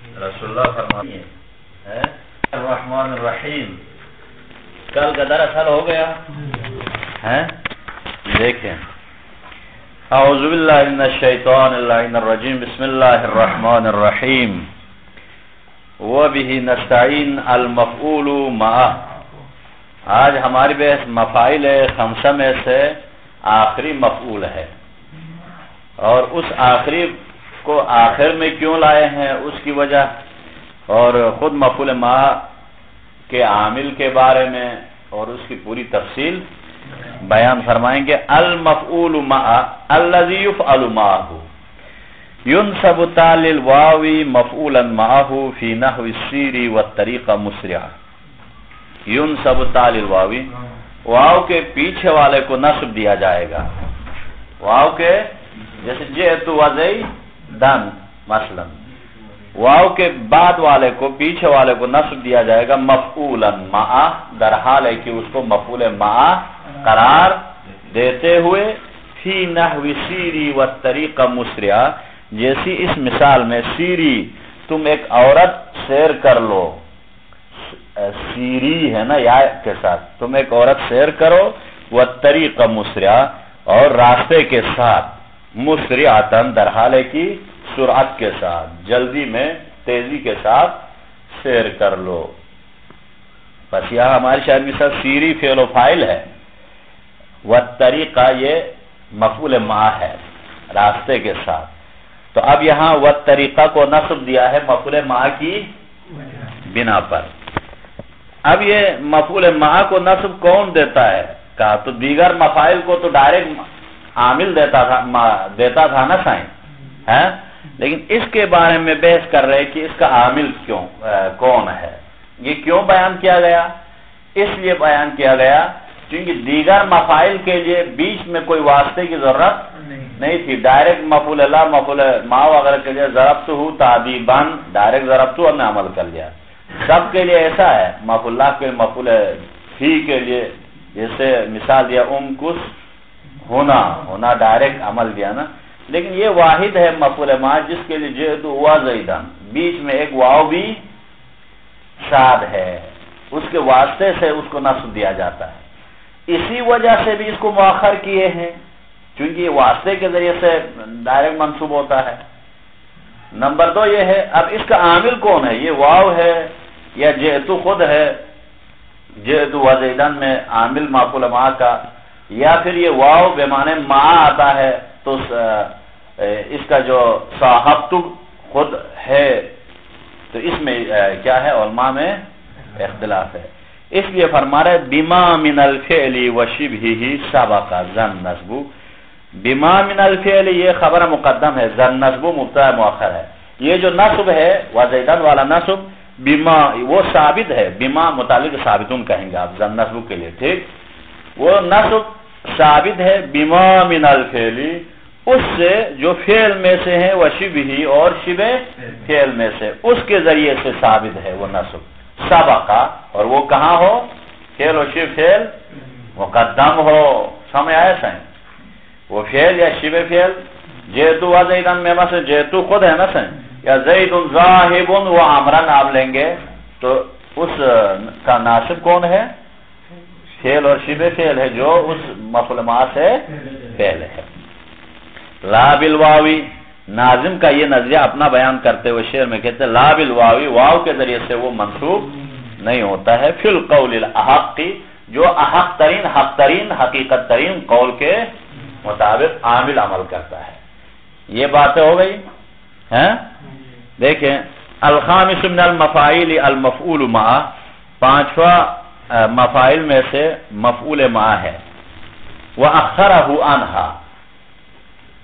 رسول اللہ فرمائیے الرحمن الرحیم. کل کا درس حل ہو گیا ہے. دیکھیں اعوذ باللہ من الشیطان اللعین الرجیم بسم اللہ الرحمن الرحیم وبہ نستعین المفعول معہ. آج ہماری بحث مفاعل خمسہ میں سے آخری مفعول ہے، اور اس آخری کو آخر میں کیوں لائے ہیں اس کی وجہ، اور خود مفعول معہ کے عامل کے بارے میں اور اس کی پوری تفصیل بیان فرمائیں گے. المفعول معہ الذی یفعل معہ ینصب تال الواو مفعولا معہ فی نحو السیر والطریق مسرعا. ینصب تال الواو، واو کے پیچھے والے کو نصب دیا جائے گا. واو کے جیسے جئت وزیدن مثلا، واو کے بعد والے کو پیچھے والے کو نصب دیا جائے گا مفعولا معہ، در حال ہے کہ اس کو مفعول معہ قرار دیتے ہوئے فی نحو سیری والطریق مسرعا. جیسی اس مثال میں سیری تم ایک عورت سیر کر لو، سیری ہے نا یا کے ساتھ، تم ایک عورت سیر کرو، والطریق مسرعا اور راستے کے ساتھ، مسرعتن در حال ہے کہ سرعت کے ساتھ، جلدی میں تیزی کے ساتھ سیر کر لو. بس یہاں ہماری شاید مثال سیری فعل و فاعل ہے، والطریقہ یہ مفعول معہ ہے راستے کے ساتھ. تو اب یہاں والطریقہ کو نصب دیا ہے مفعول معہ کی بنا پر. اب یہ مفعول معہ کو نصب کون دیتا ہے کہا تو دیگر مفاعل کو تو ڈائریکٹ عامل دیتا تھا نا سائن ہے، لیکن اس کے بارے میں بحث کر رہے کہ اس کا عامل کون ہے. یہ کیوں بیان کیا گیا؟ اس لیے بیان کیا گیا کیونکہ دیگر مفاعل کے لیے بیچ میں کوئی واسطے کی ضرورت نہیں تھی. ڈائریکٹ مفعول اللہ مفعول معہ وغیرہ کے لیے ضربتہ تعدیباً ڈائریکٹ ضربتہ ہم نے عمل کر لیا. سب کے لیے ایسا ہے، مفعول اللہ کے مفعول فی کے لیے جیسے مثال دیا امکس ہونا ڈائریکٹ عمل دیا نا، لیکن یہ واحد ہے مفعول معہ جس کے لیے جئت وزیدن بیچ میں ایک واو بھی شاد ہے، اس کے واسطے سے اس کو نصب دیا جاتا ہے. اسی وجہ سے بھی اس کو مؤخر کیے ہیں کیونکہ یہ واسطے کے ذریعے سے ڈائریکٹ منصوب ہوتا ہے. نمبر دو یہ ہے اب اس کا عامل کون ہے، یہ واو ہے یا جئت خود ہے جئت وزیدن میں عامل مفعول معہ کا، یا پھر یہ واو بے معنی معہ آتا ہے تو اس کا جو صاحبت خود ہے تو اس میں کیا ہے علماء میں اختلاف ہے. اس لیے فرما رہے بما من الفعل وشبہہ سبق ظن نصب. بما من الفعل یہ خبر مقدم ہے، ظن نصب مبتدا مؤخر ہے. یہ جو نصب ہے وزیدن والا نصب بما وہ ثابت ہے، بما متعلق ثابتون کہیں گے آپ ظن نصب کے لیے، ٹھیک. وہ نصب ثابت ہے بما من الفعل اس سے جو فعل میں سے ہے، وشبہ اور شبہ فعل میں سے، اس کے ذریعے سے ثابت ہے وہ نصب. سبقہ اور وہ کہاں ہو، فعل و شبہ فعل مقدم ہو. سمجھ آیا سائن؟ وہ فعل یا شبہ فعل جئت وزیدن میں مثلا جئت خود ہے نا سائن، یا زید ذاہب و عمرن آپ لیں گے تو اس کا ناصب کون ہے، فعل اور شبہ فعل ہے جو اس مفعول معہ سے فعل ہے. لا بالواوی ناظم کا یہ نظریہ اپنا بیان کرتے ہوئے شعر میں کہتے ہیں لا بالواوی واو کے ذریعے سے وہ منصوب نہیں ہوتا ہے. فی القول الاحق جو احق ترین حق ترین حقیقت ترین قول کے مطابق عامل عمل کرتا ہے. یہ باتیں ہو گئی ہیں. دیکھیں الخامس من المفاعیل المفعول معہ، پانچواں مفاعل میں سے مفعول معہ ہے. وَأَخَّرَهُ عَنْهَا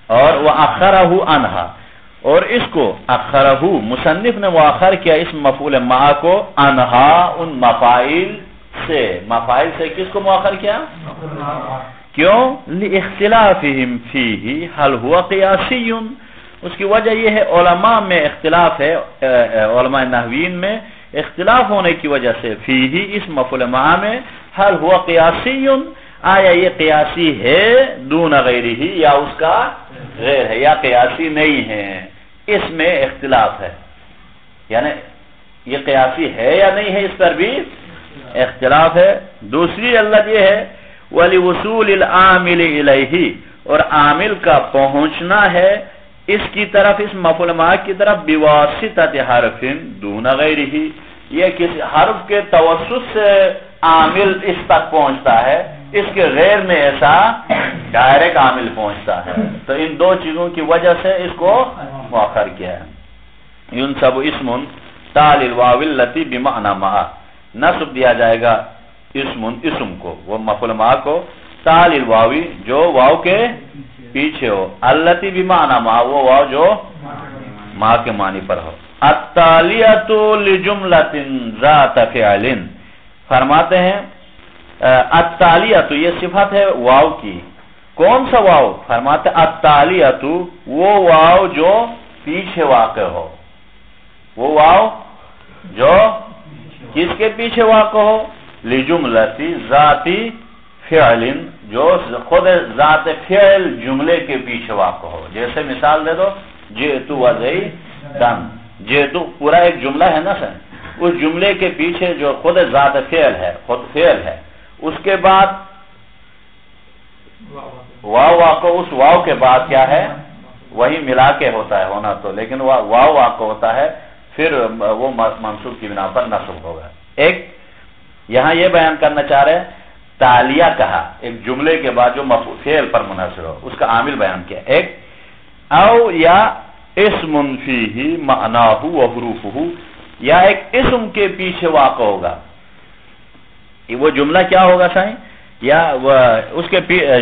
اور وَأَخَّرَهُ عَنْهَا اور اس کو اخرہ مصنف نے مؤخر کیا اس مفعول معہ کو عنہا ان مفاعل سے. مفاعل سے کس کو مؤخر کیا؟ کیوں؟ لِاخْتِلَافِهِمْ فِيهِ هَلْ هُوَ قِيَاسِيٌّ. اس کی وجہ یہ ہے علماء میں اختلاف ہے، علماء نحوین میں اختلاف ہونے کی وجہ سے فیہ اس مفعول معہ میں هل هو قیاسی آیا یہ قیاسی ہے دون غیرہ یا اس کا غیر ہے یا قیاسی نہیں ہے، اس میں اختلاف ہے. یعنی یہ قیاسی ہے یا نہیں ہے، اس پر بھی اختلاف ہے۔ دوسری علت یہ ہے وَلِوُصُولِ الْعَامِلِ إِلَيْهِ، اور عامل کا پہنچنا ہے اس کی طرف، اس مفعول معاہ کی طرف، بِوَاسِطَةِ حَرْفٍ دُونَ غَيْرِهِ، یہ کسی حرف کے توسط سے عامل اس تک پہنچتا ہے، اس کے غیر میں ایسا ڈائریکٹ عامل پہنچتا ہے۔ تو ان دو چیزوں کی وجہ سے اس کو مؤخر کیا ہے۔ يُنْصَبُ اسم تَالِ الْوَاوِ الَّتِي بِمَعْنَى مَعَ، نصب دیا جائے گا اسم کو، وہ مفعول معاہ کو، تَالِ الْوَاوِ جو واو کے پیچھے ہو، الَّتِي بِمَعْنَى مَعَ وہ واو جو ماں کے معنی پر ہو۔ التالیۃ لجملۃ ذات فعل، فرماتے ہیں التالیۃ یہ صفت ہے واو کی، کون سا واو؟ فرماتے التالیۃ وہ واو جو پیچھے واقع ہو، وہ واو جو کس کے پیچھے واقع ہو؟ لجملۃ ذات فعل، جو خود ذات فعل جملے کے پیچھے واقع ہو۔ جیسے مثال دے دو جئت وزیدن، جئتو پورا ایک جملہ ہے نا سر، اس جملے کے پیچھے جو خود ذات فعل ہے، خود فعل ہے، اس کے بعد واو واقع، اس واو کے بعد کیا ہے؟ وہی ملا کے ہوتا ہے ہونا تو، لیکن واو واقع ہوتا ہے، پھر وہ منصوب کی بنا پر نصب ہوگا۔ ایک یہاں یہ بیان کرنا چاہ رہے ہیں تالیہ کہا، ایک جملے کے بعد جو فعل پر منحصر ہو اس کا عامل بیان کیا، ایک او یا اسم فیہ معناہ و حروفہ، یا ایک اسم کے پیچھے واقع ہوگا، وہ جملہ کیا ہوگا سائیں؟ یا اس کے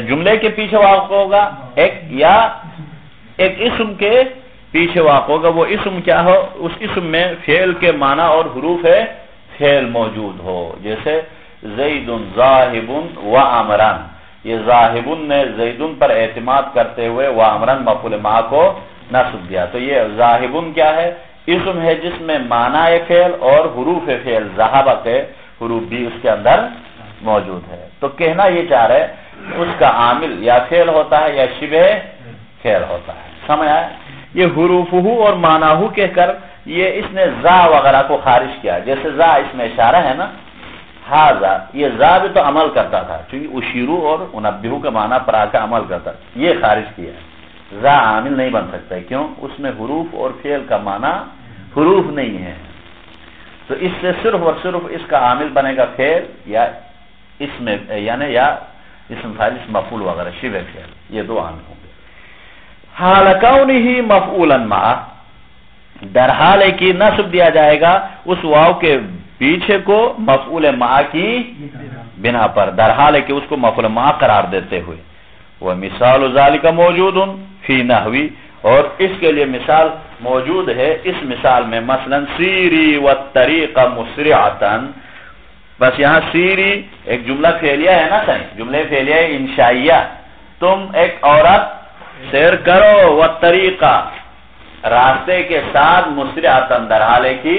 جملے کے پیچھے واقع ہوگا ایک، یا ایک اسم کے پیچھے واقع ہوگا، وہ اسم کیا ہو؟ اس اسم میں فعل کے معنی اور حروف فعل موجود ہو، جیسے زید ذاہب و عمران، یہ ذاہبن نے زیدن پر اعتماد کرتے ہوئے و عمران مفعول معاہ کو نصب دیا، تو یہ ذاہبن کیا ہے؟ اسم ہے جس میں معنی فعل اور حروف فعل ذہابہ کے حروف بھی اس کے اندر موجود ہے۔ تو کہنا یہ چاہ رہے اس کا عامل یا فعل ہوتا ہے یا شبہ فعل ہوتا ہے، سمجھ آئے؟ یہ حروفہ اور معناہ کہہ کر یہ اس نے ذا وغیرہ کو خارج کیا، جیسے ذا اس میں اشارہ ہے نا، ہاذا، یہ ذا بھی تو عمل کرتا تھا، چونکہ اشیرو اور انبہو کے معنی پر آ کر عمل کرتا، یہ خارج کیا ہے، ذا عامل نہیں بن سکتا ہے، کیوں؟ اس میں حروف اور فعل کا معنی حروف نہیں ہے، تو اس سے صرف اور صرف اس کا عامل بنے گا فعل یا اسم، یعنی یا اسم فاعل، اسم مفعول وغیرہ شبہ فعل، یہ دو عامل ہوں گے۔ حال کونہ مفعولا معہ، در حال ہے کہ نصب دیا جائے گا اس واو کے پیچھے کو مفعول معہ کی بنا پر، در حال ہے کہ اس کو مفعول معہ قرار دیتے ہوئے۔ ومثال ذالک موجود فی نحوی، اور اس کے لیے مثال موجود ہے اس مثال میں، مثلا سیری والطریق مسرعتا، بس یہاں سیری ایک جملہ فعلیہ ہے نا صحیح، جملے فعلیہ انشائیہ، تم ایک عورت سیر کرو، والطریقہ راستے کے ساتھ، مسرعتا در حال کی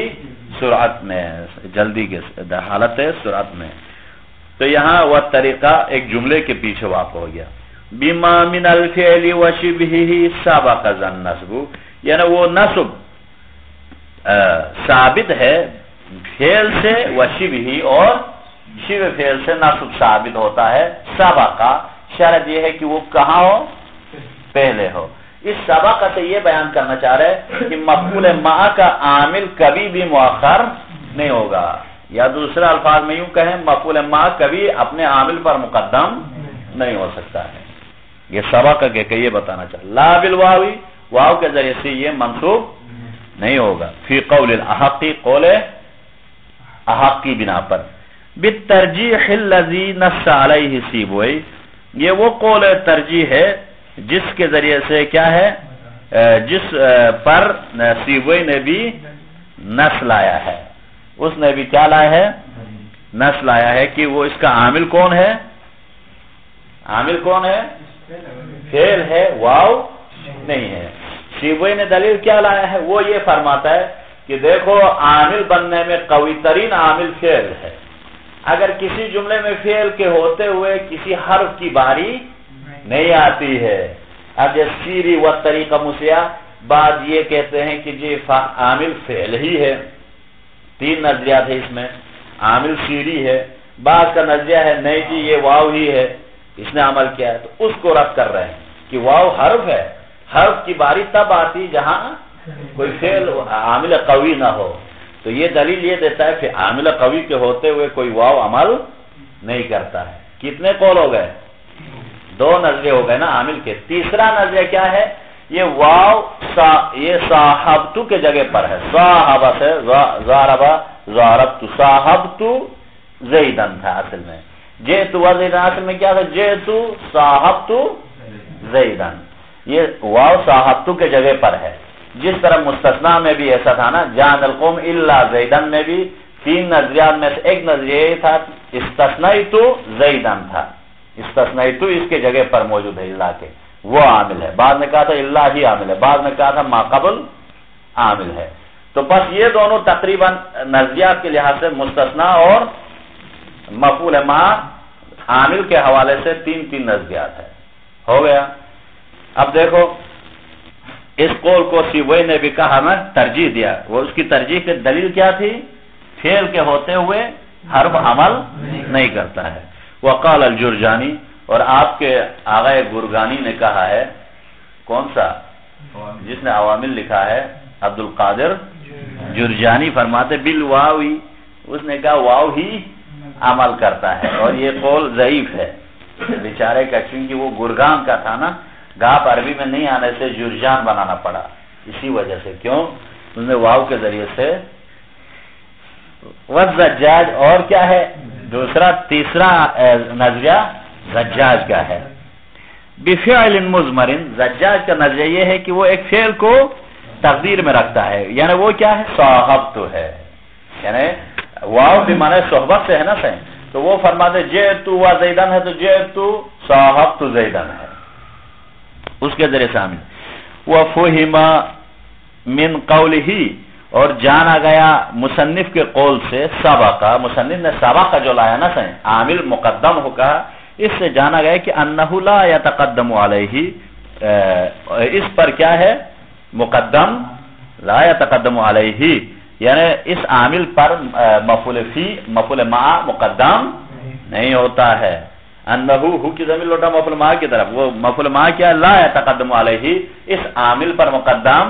سرعت میں، جلدی کے در حالت سرعت میں، تو یہاں والطریقہ ایک جملے کے پیچھے واقع ہو گیا۔ بما من الفعل وشبهه سبق النصب، یعنی وہ نصب ثابت ہے فعل سے، وشبہ اور شبہ فعل سے نصب ثابت ہوتا ہے، سبق، شرط یہ ہے کہ وہ کہاں ہو؟ پہلے ہو۔ اس سبق سے یہ بیان کرنا چاہ رہے کہ مفعول معہ کا عامل کبھی بھی مؤخر نہیں ہوگا، یا دوسرے الفاظ میں یوں کہیں مفعول معہ کبھی اپنے عامل پر مقدم نہیں ہو سکتا ہے، یہ سبق کہ یہ بتانا چاہتا، لا بالواوی، واو کے ذریعے سے یہ منصوب نہیں ہوگا، فی قول الاحق، قول احق کی بنا پر، بالترجیح الذی نص علیہ سیبوئی، یہ وہ قول ترجیح ہے جس کے ذریعے سے کیا ہے، جس پر سیبوئی نے بھی نص لایا ہے، اس نے بھی کیا لایا ہے؟ نص لایا ہے کہ وہ اس کا عامل کون ہے؟ عامل کون ہے؟ فعل ہے، واو نہیں ہے۔ سیبوئی نے دلیل کیا لایا ہے؟ وہ یہ فرماتا ہے کہ دیکھو عامل بننے میں قوی ترین عامل فعل ہے، اگر کسی جملے میں فعل کے ہوتے ہوئے کسی حرف کی باری نہیں آتی ہے، اب جیسے سیری و طریقہ مسیح، بعض یہ کہتے ہیں کہ جی عامل فعل ہی ہے، تین نظریات ہے اس میں، عامل سیری ہے، بعض کا نظریہ ہے نہیں جی یہ واو ہی ہے اس نے عمل کیا ہے، تو اس کو رد کر رہے ہیں کہ واو حرف ہے، حرف کی باری تب آتی جہاں کوئی فعل عامل قوی نہ ہو، تو یہ دلیل یہ دیتا ہے کہ عامل قوی کے ہوتے ہوئے کوئی واو عمل نہیں کرتا ہے۔ کتنے قول ہو گئے؟ دو نظریے ہو گئے نا عامل کے۔ تیسرا نظریہ کیا ہے؟ یہ واو یہ صاحبتو کے جگہ پر ہے، صاحبہ سے زاربہ زاربتو، صاحبتو زیدن تھا اصل میں، جیتو و زیدن اصل میں کیا تھا؟ جیتو صاحبتو زیدن، یہ واو صاحبتو کے جگہ پر ہے۔ جس طرح مستثنیٰ میں بھی ایسا تھا نا، جان القوم الا زیدن میں بھی تین نظریات میں سے ایک نظریہ یہ تھا استثنیتو زیدن تھا، استثنیتو اس کے جگہ پر موجود ہے اللہ کے، وہ عامل ہے۔ بعد میں کہا تھا اللہ ہی عامل ہے، بعد میں کہا تھا ما قبل عامل ہے۔ تو بس یہ دونوں تقریباً نظریات کے لحاظ سے مستثنیٰ اور مفعول ما عامل کے حوالے سے تین نظریات ہے، ہو گیا۔ اب دیکھو اس قول کو سیبوئی نے بھی کہا میں ترجیح دیا، وہ اس کی ترجیح کی دلیل کیا تھی؟ فعل کے ہوتے ہوئے حرف عمل نہیں کرتا ہے۔ وقال الجرجانی، اور آپ کے آغا گرگانی نے کہا ہے، کون سا؟ جس نے عوامل لکھا ہے، عبد القادر جرجانی فرماتے بالواوی، اس نے کہا واو ہی عمل کرتا ہے، اور یہ قول ضعیف ہے بیچارے کا، کیونکہ وہ گرگان کا تھا نا، گاپ عربی میں نہیں آنے سے جرجان بنانا پڑا، اسی وجہ سے، کیوں؟ اس نے واو کے ذریعے سے۔ والزجاج، اور کیا ہے دوسرا تیسرا نظریہ زجاج کا ہے، بفعل مضمر، زجاج کا نظریہ یہ ہے کہ وہ ایک فعل کو تقدیر میں رکھتا ہے، یعنی وہ کیا ہے؟ صاحبتو ہے، یعنی واو بھی معنی صحبت سے ہے نا صحیح، تو وہ فرماتے جئتو و زیدن ہے تو جئتو صاحبتو زیدن ہے، اس کے ذریعے سے عامل۔ وفہم من قولہ، اور جانا گیا مصنف کے قول سے، سبقہ، مصنف نے سبقہ جو لایا نا صحیح، عامل مقدم ہو کہا، اس سے جانا گیا کہ انہ لا یتقدم علیہ، اس پر کیا ہے؟ مقدم، لا یتقدم علیہ، یعنی اس عامل پر مفعول فی مفعول مع مقدم نہیں ہوتا ہے۔ انہ ہو کی ضمیر لوٹا مفعول مع کی طرف، وہ مفعول مع کیا؟ لا یتقدم علیہ، اس عامل پر مقدم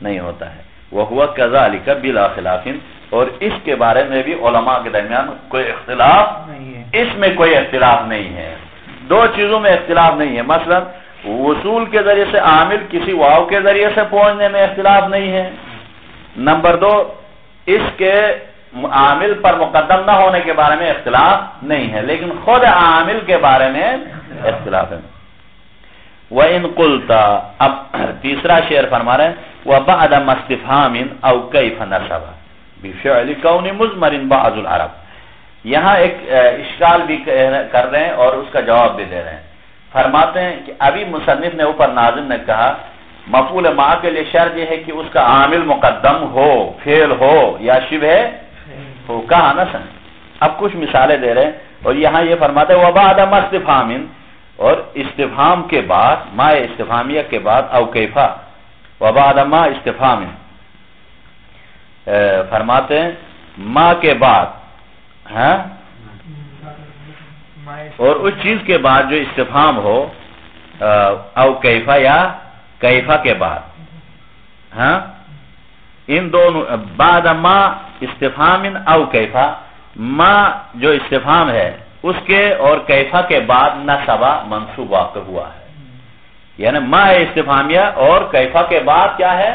نہیں ہوتا ہے۔ وہو کذالک بلا خلاف، اور اس کے بارے میں بھی علماء کے درمیان کوئی اختلاف نہیں ہے، اس میں کوئی اختلاف نہیں ہے، دو چیزوں میں اختلاف نہیں ہے، مثلا وصول کے ذریعے سے عامل کسی واو کے ذریعے سے پہنچنے میں اختلاف نہیں ہے، نمبر دو اس کے عامل پر مقدم نہ ہونے کے بارے میں اختلاف نہیں ہے، لیکن خود عامل کے بارے میں اختلاف ہے۔ وَإِن قُلْتَ، اب تیسرا شعر فرما رہے ہیں، وَبَعْدَ مَسْتِفْحَامٍ أَوْ كَيْفَ نَصَبَ بِفِعْلِ كَوْنِ مُضْمَرٍ بَعْضُ الْعَرَبِ، یہاں ایک اشکال بھی کر رہے ہیں اور اس کا جواب بھی دے رہے ہیں۔ فرماتے ہیں کہ ابھی مصنف نے اوپر ناظم نے کہا مفعول مع کے لیے شرط یہ ہے کہ اس کا عامل مقدم ہو، فعل ہو یا شبہ ہو، کہا نا سن۔ اب کچھ مثالیں دے رہے ہیں، اور یہاں یہ فرماتے ہیں وَبَعْدَ مَسْتِفْحَامٍ، اور استفہام کے بعد، ما استفہامیہ کے بعد، او کیفا، وبعد ما استفہام، فرماتے ہیں ما کے بعد، ہاں، اور اس چیز کے بعد جو استفہام ہو، او کیفا یا کیفا کے بعد، ہاں، ان دونوں بعد ما استفہام او کیفا، ما جو استفہام ہے اس کے اور کیفا کے بعد نصبہ منصوب واقع ہوا ہے، یعنی ما استفہامیہ اور کیفا کے بعد کیا ہے؟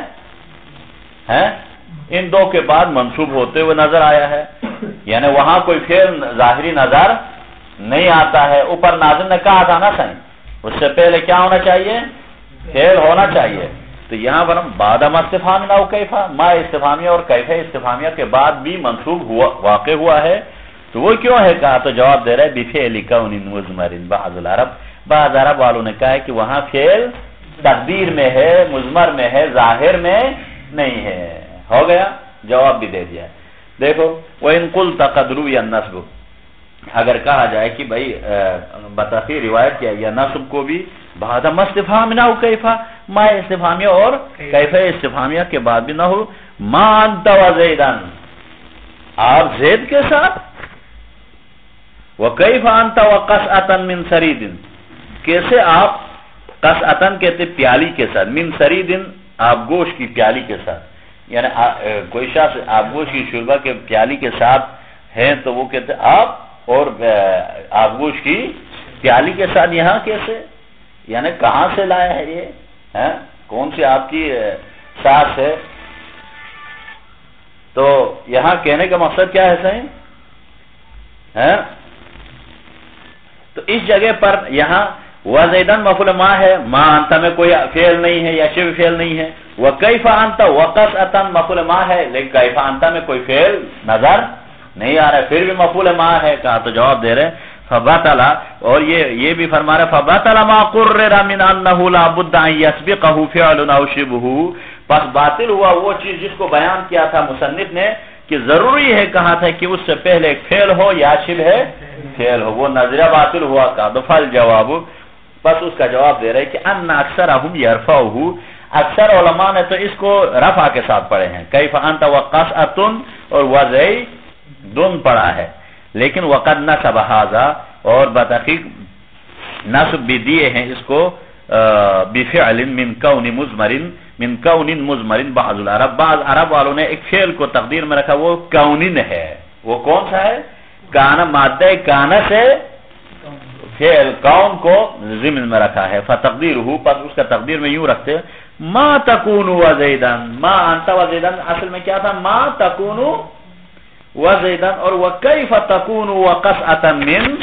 ان دو کے بعد منصوب ہوتے ہوئے نظر آیا ہے، یعنی وہاں کوئی فعل ظاہری نظر نہیں آتا ہے۔ اوپر ناظم نے کہا تھا نا صحیح، اس سے پہلے کیا ہونا چاہیے؟ فعل ہونا چاہیے، تو یہاں پر بعد ما استفہام او کیفا، ما استفہامیہ اور کیفا استفہامیہ کے بعد بھی منصوب واقع ہوا ہے، تو وہ کیوں ہے؟ کہا تو جواب دے رہا ہے بفعل کون مضمر بعض العرب، بعض عرب والوں نے کہا ہے کہ وہاں فعل تقدیر میں ہے، مضمر میں ہے، ظاہر میں نہیں ہے، ہو گیا، جواب بھی دے دیا۔ دیکھو وَإِن قُلْتَ قَدْ رُوِيَ النَّصْبُ، اگر کہا جائے کہ بھائی بتاخیر روایت کیا یا نصب کو بھی بعد ما استفهامنا و کیفا ما استفهامیہ اور کیفا استفهامیہ کے بعد بھی نہ ہو ما انت و زیدن آپ زید کے ساتھ وکیف انت وقصعتا من سرید کیسے آپ قصعتا کہتے پیالی کے ساتھ من سرید آپ گوشت کی پیالی کے ساتھ یعنی کوئی شخص آپ گوشت کی شوربہ کے پیالی کے ساتھ ہیں تو وہ کہتے آپ اور آپ گوشت کی پیالی کے ساتھ یہاں کیسے یعنی کہاں سے لایا ہے یہ کون سی آپ کی ساس ہے تو یہاں کہنے کا مقصد کیا ہے صحیح تو اس جگہ پر یہاں وزیدن مفعول ما ہے ما انت میں کوئی فعل نہیں ہے یا شبہ فعل نہیں ہے وکیف انت وقصعتا مفعول ما ہے لیکن کیف انت میں کوئی فعل نظر نہیں آ رہا ہے پھر بھی مفعول ما ہے کہا تو جواب دے رہے فبطل اور یہ بھی فرما رہا فبطل ما قرر من انه لا بد ان يسبقه فعل او شبه پس باطل ہوا وہ چیز جس کو بیان کیا تھا مصنف نے کہ ضروری ہے کہا تھا کہ اس سے پہلے ایک فعل ہو یا شبہ فعل ہو وہ نظریہ باطل ہوا کا دفعل جواب بس اس کا جواب دے رہے کہ ان اکثرهم يرفعه اکثر علماء نے تو اس کو رفع کے ساتھ پڑھے ہیں کیف انت وقصعۃ اور وزیدن پڑھا ہے لیکن وقد نصب هذا اور بتحقیق نصب بھی دیے ہیں اس کو بفعل من کون مضمر بعض العرب بعض عرب والوں نے ایک فعل کو تقدیر میں رکھا وہ کونن ہے وہ کون سا ہے کانا مادہ کانا سے فعل کون کو ضمن میں رکھا ہے فتقدیرہ پس اس کا تقدیر میں یوں رکھتے ما تکون وزیدن ما انت وزیدن اصل میں کیا تھا ما تکون وزیدن اور وکیف تکون وقصعتا من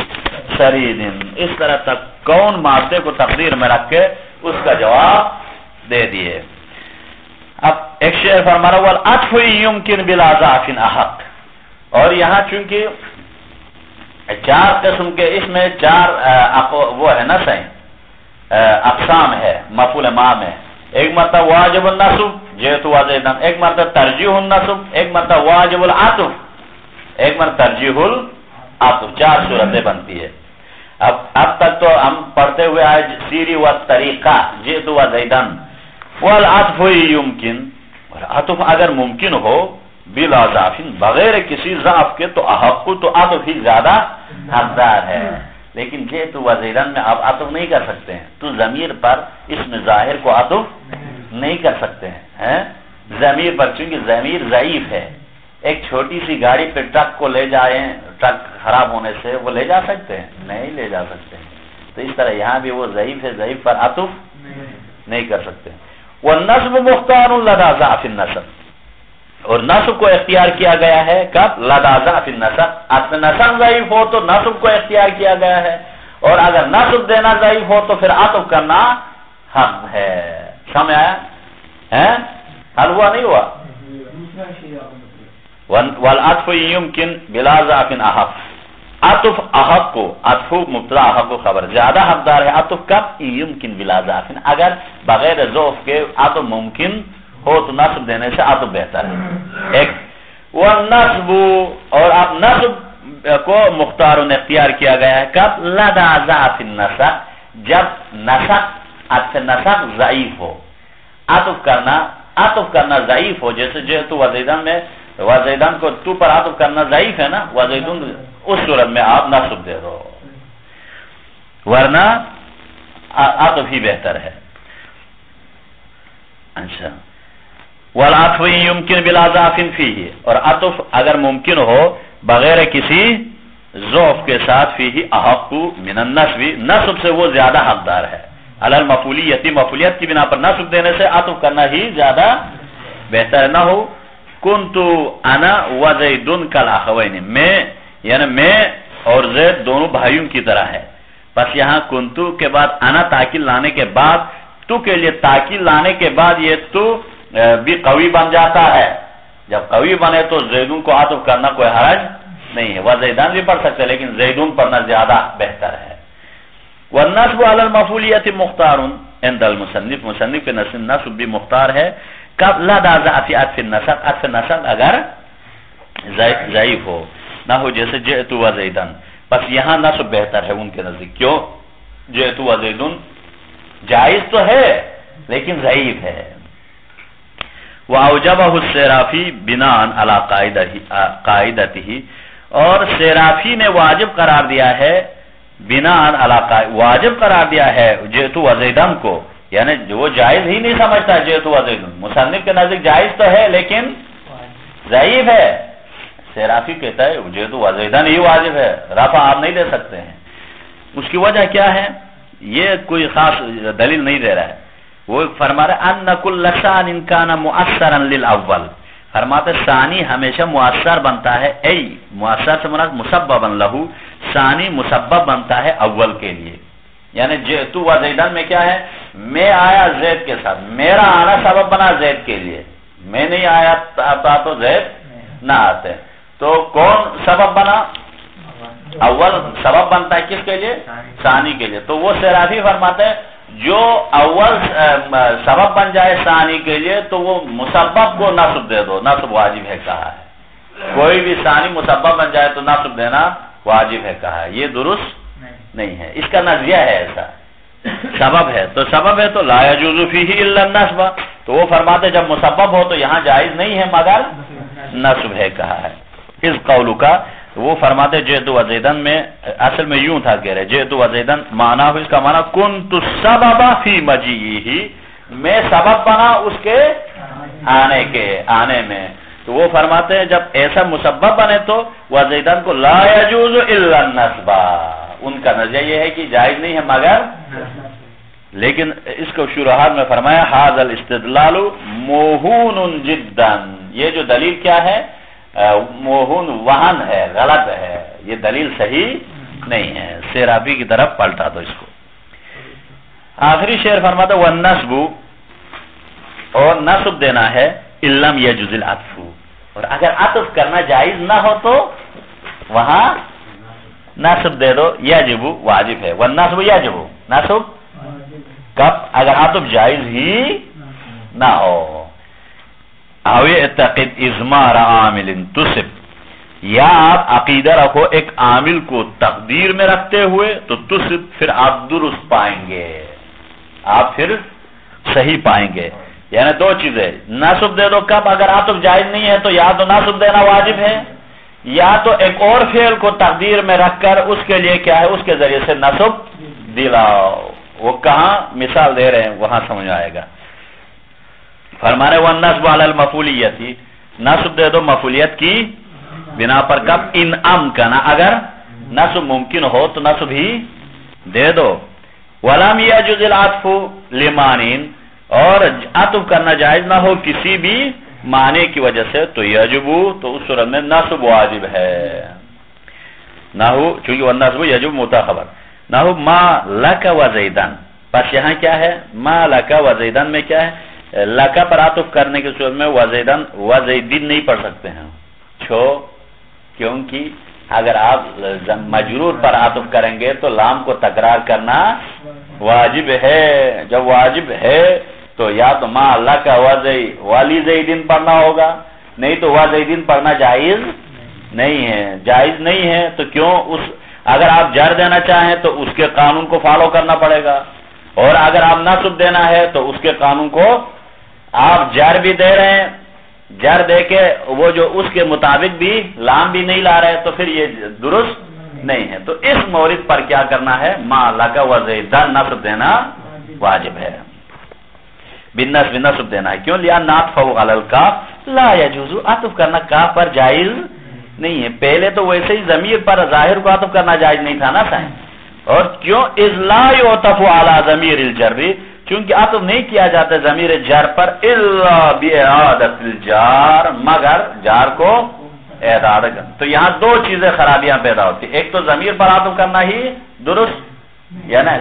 سرید اس طرح تک کون مادے کو تقدیر میں رکھ کے اس کا جواب دے دیے اب ایک شعر فرما رہا والعطف یمکن بلا ضعف احق اور یہاں چونکہ چار قسم کے اس میں چار وہ ہے نا صحیح اقسام ہے مفعول ما میں ایک مرتبہ واجب النصب جیت وزیدن ایک مرتبہ ترجیح النصب ایک مرتبہ واجب العطف ایک مرتبہ ترجیح العطف چار صورتیں بنتی ہے اب تک تو ہم پڑھتے ہوئے آئے سیری و طریقہ جیت وزیدن والعطف یمکن عطف اگر ممکن ہو بلا ضعف بغیر کسی ضعف کے تو احق تو عطف ہی زیادہ حقدار ہے لیکن جیت وزیدن میں آپ عطف نہیں کر سکتے ہیں تو ضمیر پر اس میں ظاہر کو عطف نہیں کر سکتے ہیں ضمیر پر چونکہ ضمیر ضعیف ہے ایک چھوٹی سی گاڑی پہ ٹرک کو لے جائیں ٹرک خراب ہونے سے وہ لے جا سکتے ہیں نہیں لے جا سکتے ہیں تو اس طرح یہاں بھی وہ ضعیف ہے ضعیف پر عطف نہیں کر سکتے والنصب مختار لدى ضعف النصب اور نصب کو اختیار کیا گیا ہے کب لدى ضعف النصب اصل نصب ضعیف ہو تو نصب کو اختیار کیا گیا ہے اور اگر نصب دینا ضعیف ہو تو پھر عطف کرنا حق ہے سمجھ آیا حل ہوا نہیں ہوا والعطف یمکن بلا ضعف احق عطف احق کو عطف مبتدا احق کو خبر زیادہ حقدار ہے عطف کب یمکن بلا ضعف اگر بغیر ضعف کے عطف ممکن ہو تو نصب دینے سے عطف بہتر ہے ایک والنصب اور اب نصب کو مختار اختیار کیا گیا ہے کب لدى ضعف النسق جب نسق ضعیف ہو عطف کرنا ضعیف ہو جیسے جیتو وزیدن میں وزیدن کو تو پر عطف کرنا ضعیف ہے نا وزیدن اس صورت میں آپ نصب دے دو ورنہ عطف ہی بہتر ہے اچھا والعطف یمکن بلا ضعف فیہ اور عطف اگر ممکن ہو بغیر کسی ضعف کے ساتھ فیہ احق من النصب نصب سے وہ زیادہ حقدار ہے علی المفعولیت مفعولیت کی بنا پر نصب دینے سے عطف کرنا ہی زیادہ بہتر نہ ہو کنتو انا و زیدن کالاخوین میں یعنی میں اور زید دونوں بھائیوں کی طرح ہے پس یہاں کنتو کے بعد انا تاکید لانے کے بعد تو کے لیے تاکید لانے کے بعد یہ تو بھی قوی بن جاتا ہے جب قوی بنے تو زیدون کو عطف کرنا کوئی حرج نہیں ہے وہ زیدان بھی پڑھ سکتے لیکن زیدون پڑھنا زیادہ بہتر ہے والنصب علی المفعولیت مختار عند المصنف مصنف کے نصب بھی مختار ہے کب لدى ضعف عطف النسق عطف نسق اگر ضعیف ہو نہ ہو جیسے جئت وزیدن بس یہاں نصب بہتر ہے ان کے نزدیک. کیوں؟ جئت وزید جائز تو ہے لیکن ضعیف ہے. وَأَوْجَبَهُ السَّرَافِي بِنَاءً عَلَى قَاعِدَتِهِ اور سیرافی نے واجب قرار دیا ہے بناءً علی واجب قرار دیا ہے جئت وزیدن کو، یعنی وہ جائز ہی نہیں سمجھتا جئت وزیدن. مصنف کے نزدیک جائز تو ہے لیکن ضعیف ہے. سیرافی کہتا ہے جئت وزیدن ہی واجب ہے، رفع آپ نہیں دے سکتے ہیں. اس کی وجہ کیا ہے؟ یہ کوئی خاص دلیل نہیں دے رہا ہے. وہ فرما رہا ہے ان کل ثان کان مؤثرا للاول، فرماتے ثانی ہمیشہ مؤثر بنتا ہے. ای مؤثر سے مراد مسببا لہو، ثانی مسبب بنتا ہے اول کے لیے. یعنی جئت وزیدن میں کیا ہے؟ میں آیا زید کے ساتھ، میرا آنا سبب بنا زید کے لیے. میں نہیں آیا تو زید نہ آتے. تو کون سبب بنا؟ اول سبب بنتا ہے کس کے لیے؟ ثانی کے لیے. تو وہ سیرافی فرماتے ہیں جو اول سبب بن جائے ثانی کے لیے تو وہ مسبب کو نصب دے دو، نصب واجب ہے کہا ہے. کوئی بھی ثانی مسبب بن جائے تو نصب دینا واجب ہے کہا ہے. یہ درست نہیں ہے. اس کا نظریہ ہے ایسا. سبب ہے تو سبب ہے تو لا یجوز فیہ الا النصب. تو وہ فرماتے جب مسبب ہو تو یہاں جائز نہیں ہے مگر نصب ہے کہا ہے. اس قول کا وہ فرماتے جئت وزیدن میں اصل میں یوں تھا کہہ رہے جئت وزیدن معنی ہو، اس کا معنی کنت السبب فی مجیئہ، میں سبب بنا اس کے آنے میں. تو وہ فرماتے ہیں جب ایسا مسبب بنے تو وزیدن کو لا یجوز الا النصب. ان کا نظریہ یہ ہے کہ جائز نہیں ہے مگر. لیکن اس کو شروحات میں فرمایا ھذا الاستدلال موہون جدا، یہ جو دلیل کیا ہے؟ موہون وہن ہے، غلط ہے، یہ دلیل صحیح نہیں ہے. سیرافی کی طرف پلٹا دو اس کو. آخری شعر فرماتا والنصب، اور نصب دینا ہے ان لم یجوز العطف، اور اگر عطف کرنا جائز نہ ہو تو وہاں نصب دے دو. یجب واجب ہے، والنصب یجب نصب کب؟ اگر عطف جائز ہی نہ ہو. او اعتقد اضمار عامل تصب، یا آپ عقیدہ رکھو ایک عامل کو تقدیر میں رکھتے ہوئے تو تصب، پھر آپ درست پائیں گے، آپ پھر صحیح پائیں گے. یعنی دو چیزیں، نصب دے دو کب؟ اگر عطف جائز نہیں ہے تو یا تو نصب دینا واجب ہے، یا تو ایک اور فعل کو تقدیر میں رکھ کر اس کے لیے کیا ہے؟ اس کے ذریعے سے نصب دلاؤ. وہ کہاں مثال دے رہے ہیں وہاں سمجھ آئے گا. فرمانے والنصب علی المفعولیت، نصب دے دو مفعولیت کی بنا پر کب؟ ان امکن، اگر نصب ممکن ہو تو نصب ہی دے دو. ولم یجوز العطف لمانع، اور عطف کرنا جائز نہ ہو کسی بھی معنی کی وجہ سے تو یجب، تو اس صورت میں نصب واجب ہے. نہ ہو چونکہ والنصب یجب متخبر نہ ہو ما لک وزیدن. بس یہاں کیا ہے؟ ما لک وزیدن میں کیا ہے؟ لکا پر عطف کرنے کی صورت میں وزیدن وزیدین نہیں پڑھ سکتے ہیں. کیونکہ اگر آپ مجرور پر عطف کریں گے تو لام کو تکرار کرنا واجب ہے. جب واجب ہے تو یا تو ما اللہ کا والی زیدین پڑھنا ہوگا، نہیں تو وزیدین پڑھنا جائز نہیں ہے. جائز نہیں ہے تو کیوں؟ اگر آپ جر دینا چاہیں تو اس کے قانون کو فالو کرنا پڑے گا، اور اگر آپ نصب دینا ہے تو اس کے قانون کو آپ جر بھی دے رہے ہیں، جر دے کے وہ جو اس کے مطابق بھی لام بھی نہیں لا رہے تو پھر یہ درست نہیں ہے. تو اس مورد پر کیا کرنا ہے؟ ما لکا وزیدن نصب دینا واجب ہے، بالنصب نصب دینا ہے. کیوں؟ لأن عطفہ علی الکاف لا یجوز، عطف کرنا کاف پر جائز نہیں ہے. پہلے تو ویسے ہی ضمیر پر ظاہر کو عطف کرنا جائز نہیں تھا نا سائن. اور کیوں؟ اذ لا یعطف علی ضمیر الجر، چونکہ عطف نہیں کیا جاتا ضمیر جر پر الا باعادۃ الجار، مگر جار کو اعادہ کرنا. تو یہاں دو چیزیں خرابیاں پیدا ہوتی. ایک تو ضمیر پر عطف کرنا ہی درست، یعنی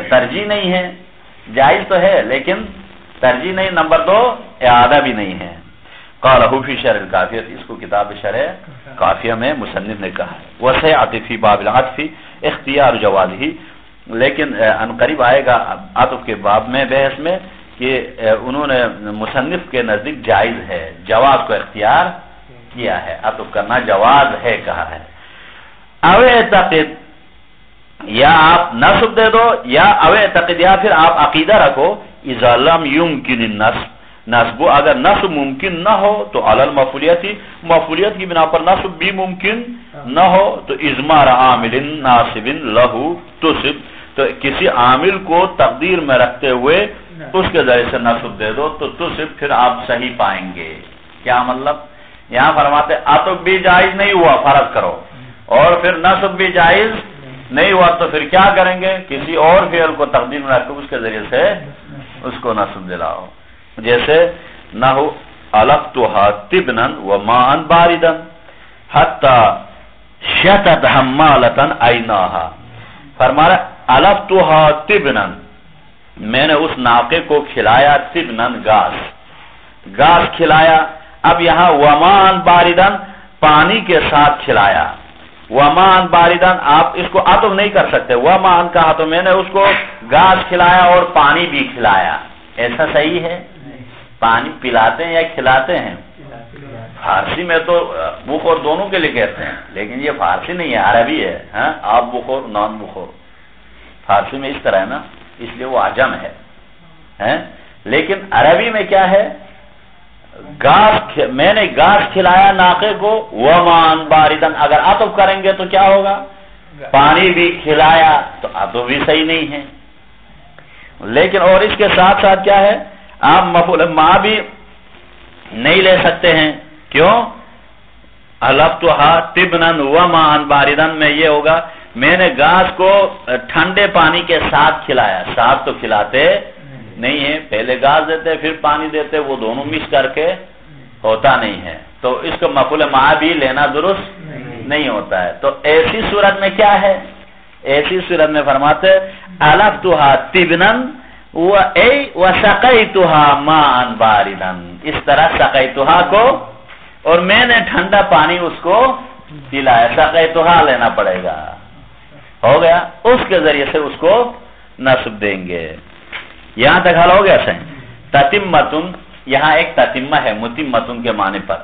ترجیح نہیں ہے، جائز تو ہے لیکن ترجیح نہیں. نمبر دو اعادہ بھی نہیں ہے. قالہ فی شرح الکافیہ، اس کو کتاب شرح کافیہ میں مصنف نے کہا ہے. وسع عطفی باب العطف اختیار جوازہ، لیکن عنقریب آئے گا عطف کے باب میں بحث میں کہ انہوں نے مصنف کے نزدیک جائز ہے، جواز کو اختیار کیا ہے، عطف کرنا جواز ہے کہا ہے. اوے تقد یا آپ نصب دے دو یا اوے تقد یا پھر آپ عقیدہ رکھو اذا لم يمكن النصب نصب اگر نصب ممکن نہ ہو تو علی المفعولیت مفعولیت کی بنا پر نصب بھی ممکن نہ ہو تو اضمار عامل ناصب لہو تصب تو کسی عامل کو تقدیر میں رکھتے ہوئے اس کے ذریعے سے نصب دے دو تو تصب پھر آپ صحیح پائیں گے. کیا مطلب یہاں فرماتے عطف بھی جائز نہیں ہوا فرض کرو اور پھر نصب بھی جائز نہیں ہوا تو پھر کیا کریں گے کسی اور فعل کو تقدیر میں رکھ کے اس کے ذریعے سے اس کو نصب دلاؤ. جیسے نحو علقتها طبنا وماء باردا حتى شتت حمالة عيناها فرمایا علقتها طبنا میں نے اس ناقے کو کھلایا طبنا گاس کھلایا. اب یہاں وماء باردا پانی کے ساتھ کھلایا. وماء باردا آپ اس کو عطف نہیں کر سکتے وماء کہا تو میں نے اس کو گاس کھلایا اور پانی بھی کھلایا. ایسا صحیح ہے؟ پانی پلاتے ہیں یا کھلاتے ہیں؟ فارسی میں تو بخور دونوں کے لیے کہتے ہیں لیکن یہ فارسی نہیں ہے عربی ہے. آپ بخور نان بخور فارسی میں اس طرح ہے نا اس لیے وہ عجم ہے. لیکن عربی میں کیا ہے میں نے گاس کھلایا ناقے کو ومان باردن اگر عطف کریں گے تو کیا ہوگا پانی بھی کھلایا تو عطف بھی صحیح نہیں ہے. لیکن اور اس کے ساتھ ساتھ کیا ہے آپ مفعول ما بھی نہیں لے سکتے ہیں. کیوں؟ علقتها طبنا وماء باردا میں یہ ہوگا میں نے گاس کو ٹھنڈے پانی کے ساتھ کھلایا. ساتھ تو کھلاتے نہیں ہے پہلے گاس دیتے پھر پانی دیتے وہ دونوں مکس کر کے ہوتا نہیں ہے تو اس کو مفعول ما بھی لینا درست نہیں ہوتا ہے. تو ایسی صورت میں کیا ہے ایسی صورت میں فرماتے علقتها طبنا وسقيتها ماء باردا اس طرح سقيتها کو اور میں نے ٹھنڈا پانی اس کو پلایا. سقيتها لینا پڑے گا ہو گیا اس کے ذریعے سے اس کو نصب دیں گے. یہاں تک حل ہو گیا صحیح. تتمتن یہاں ایک تتمہ ہے متمتن کے معنی پر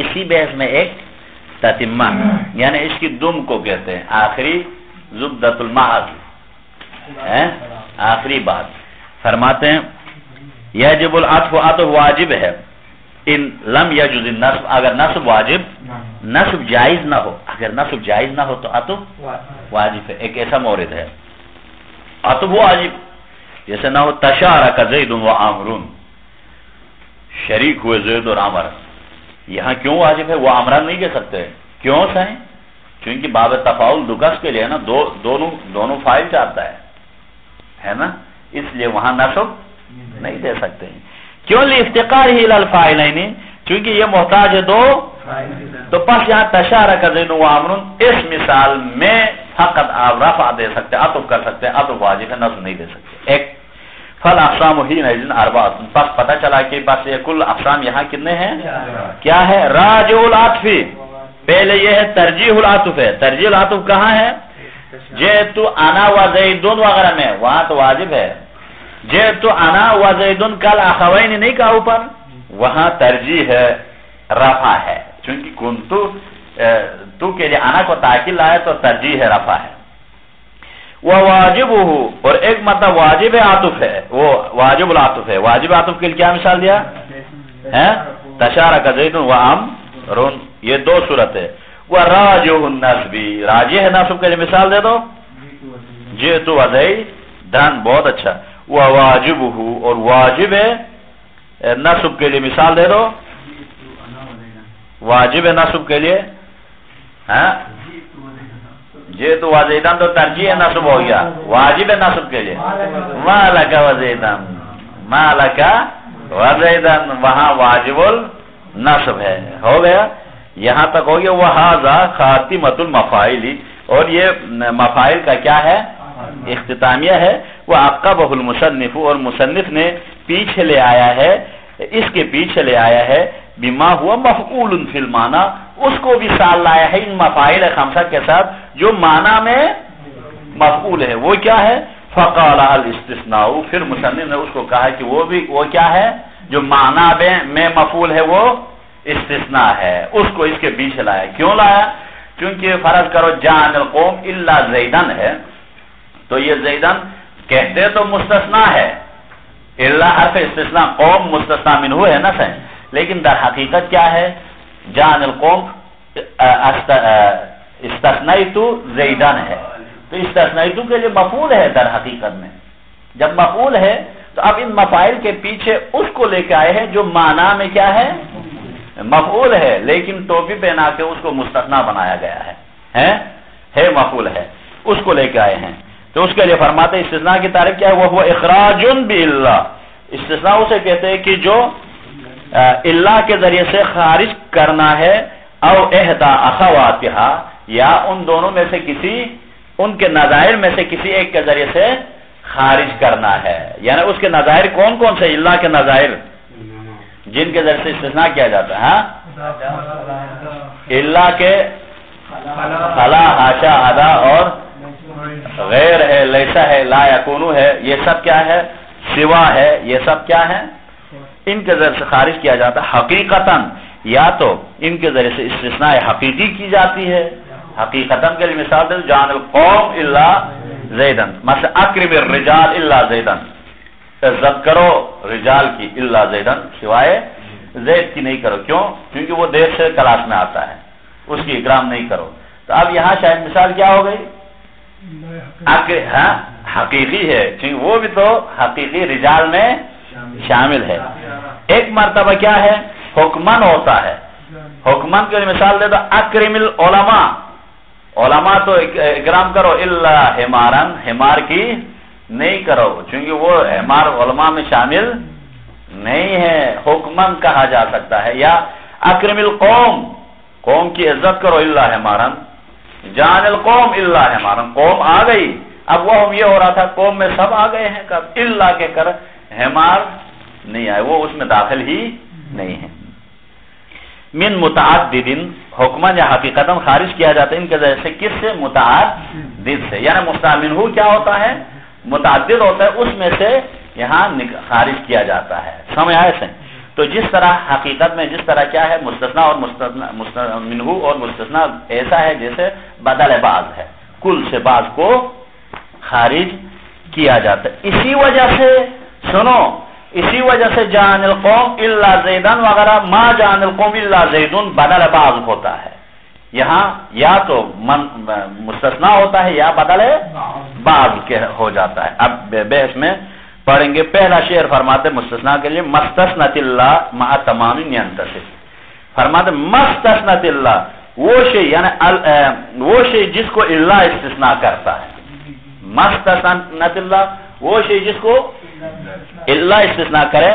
اسی بحث میں ایک تتمہ یعنی اس کی دم کو کہتے ہیں آخری زبدۃ المحض آخری بات فرماتے ہیں یجب العطف عطف واجب ہے ان لم یجوز النصب اگر نصب واجب نصب جائز نہ ہو اگر نصب جائز نہ ہو تو عطف واجب ہے. ایک ایسا مورد ہے عطف واجب جیسے نہ ہو تشارک زید و عمر شریک ہوئے زید اور عمر یہاں کیوں واجب ہے وہ عمران نہیں کہہ سکتے کیوں سہیں چونکہ باب تفاعل دکس کے لیے نا دونوں فاعل چاہتا ہے نا اس لیے وہاں نصب نہیں دے سکتے. کیوں لافتقار ہی الفاعلین چونکہ یہ محتاج ہے دو تو پس یہاں تشارک زید و عمر اس مثال میں فقط آپ رفع دے سکتے عطف کر سکتے عطف واجب ہے نصب نہیں دے سکتے. ایک فل اقسام حینئذ اربعۃ پس پتہ چلا کہ بس یہ کل اقسام یہاں کتنے ہیں کیا ہے راجع العطف پہلے یہ ہے ترجیح العطف ہے. ترجیح العطف کہاں ہے جئت انا و زید وغیرہ میں وہاں تو واجب ہے. جئت انا و زید کل اخوین نہیں کہا اوپر وہاں ترجیح ہے رفع ہے چونکہ کنتو تو کے لیے انا کو تاکید لایا تو ترجیح ہے رفع ہے. وہ واجب اور ایک مطلب واجب عطف ہے وہ واجب العطف ہے. واجب عطف کے لیے کیا مثال دیا تشارک زید و عمر یہ دو صورت ہے. وہ راجع النصب راجع ہے نصب کے لیے مثال دے دو جئت و زیدن بہت اچھا. وہ واجب اور واجب ہے نصب کے لیے مثال دے دو واجب ہے نصب کے لیے جئت و زیدن تو ترجیح نصب ہو گیا واجب ہے نصب کے لیے ما لک و زیدن ما لک و زیدن وہاں واجب النصب ہے ہو گیا. یہاں تک ہو گیا وہذا خاتمۃ المفاعل اور یہ مفاعل کا کیا ہے اختتامیہ ہے. وہ عقبہ المصنف اور مصنف نے پیچھے لے آیا ہے اس کے پیچھے لے آیا ہے بما ہوا مفعول فی المعنی اس کو بھی سال لایا ہے ان مفاعل خمسہ کے ساتھ جو معنی میں مفعول ہے. وہ کیا ہے فقال الاستثناء پھر مصنف نے اس کو کہا کہ وہ کیا ہے جو معنی میں مفعول ہے وہ استثناء ہے اس کو اس کے پیچھے لایا. کیوں لایا چونکہ فرض کرو جان القوم الا زیدن ہے تو یہ زیدن کہتے تو مستثنا ہے، الا حرف استثناء، قوم مستثنا منہ ہے نا صحیح، لیکن در حقیقت کیا ہے؟ جان القوم استثنیت زیدن ہے، تو استثنیت کے لیے مفعول ہے در حقیقت میں۔ جب مفعول ہے تو اب ان مفاعل کے پیچھے اس کو لے کے آئے ہیں جو معنی میں کیا ہے؟ مفعول ہے، لیکن ٹوپی پہنا کے اس کو مستثنا بنایا گیا ہے مفعول ہے، اس کو لے کے آئے ہیں۔ تو اس کے لیے فرماتے استثناء کی تعریف کیا ہے؟ وہ اخراج باللہ، استثناء اسے کہتے ہیں کہ جو اللہ کے ذریعے سے خارج کرنا ہے، او احدا اخواتہا، یا ان دونوں میں سے کسی، ان کے نظائر میں سے کسی ایک کے ذریعے سے خارج کرنا ہے۔ یعنی اس کے نظائر کون کون سے؟ اللہ کے نظائر جن کے ذریعے سے استثناء کیا جاتا ہے، اللہ کے خلا، حاشا، ادا اور غیر ہے، لیسا ہے، لا یکونو ہے، یہ سب کیا ہے؟ سوا ہے، یہ سب کیا ہے؟ ان کے ذریعے سے خارج کیا جاتا ہے حقیقتاً، یا تو ان کے ذریعے سے استثناء حقیقی کی جاتی ہے، حقیقتاً کے لیے مثال دے جان القوم الا زیدن، مثلا اکرم الرجال الا زیدن، عزت کرو رجال کی الا زیدن، سوائے زید کی نہیں کرو، کیوں؟ کیونکہ وہ دیر سے کلاس میں آتا ہے، اس کی اکرام نہیں کرو۔ تو اب یہاں شاید مثال کیا ہو گئی؟ حقیقی ہے، کیونکہ وہ بھی تو حقیقی رجال میں شامل ہے۔ ایک مرتبہ کیا ہے؟ حکمن ہوتا ہے، حکمن کے مثال دے دو اکرم العلماء، علماء تو اکرام کرو، الا حمارن، حمار کی نہیں کرو، چونکہ وہ حمار علماء میں شامل نہیں ہے، حکمن کہا جا سکتا ہے۔ یا اکرم القوم، قوم کی عزت کرو، الا حمارن، جان القوم الا حمارن، قوم آ گئی، اب وہ ہم یہ ہو رہا تھا قوم میں سب آ گئے ہیں، کب الا کے کر حمار نہیں آئے، وہ اس میں داخل ہی نہیں ہے۔ من متعدد، حکمن یا حقیقتاً خارج کیا جاتا ہے ان کے ذریعے سے، کس سے؟ متعدد سے، یعنی مستعمل ہو کیا ہوتا ہے؟ متعدد ہوتا ہے، اس میں سے یہاں خارج کیا جاتا ہے، سمجھ آئے سے؟ تو جس طرح حقیقت میں جس طرح کیا ہے مستثنا اور منہ اور مستثنا ایسا ہے جیسے بدل بعض ہے، کل سے بعض کو خارج کیا جاتا ہے۔ اسی وجہ سے سنو، اسی وجہ سے جان القوم الا زیدن وغیرہ، ما جان القوم الا زیدن بدل بعض ہوتا ہے، یہاں یا تو مستثنا ہوتا ہے یا بدل بعض کے ہو جاتا ہے۔ اب بحث میں پڑھیں گے۔ پہلا شعر فرماتے مستثنا کے لیے مستثنت اللہ مع تمام ینتصف، فرماتے مستثنت اللہ، وہ شیء یعنی وہ شیء جس کو اللہ استثناء کرتا ہے، مستثنت اللہ وہ شیء جس کو اللہ استثناء کرے،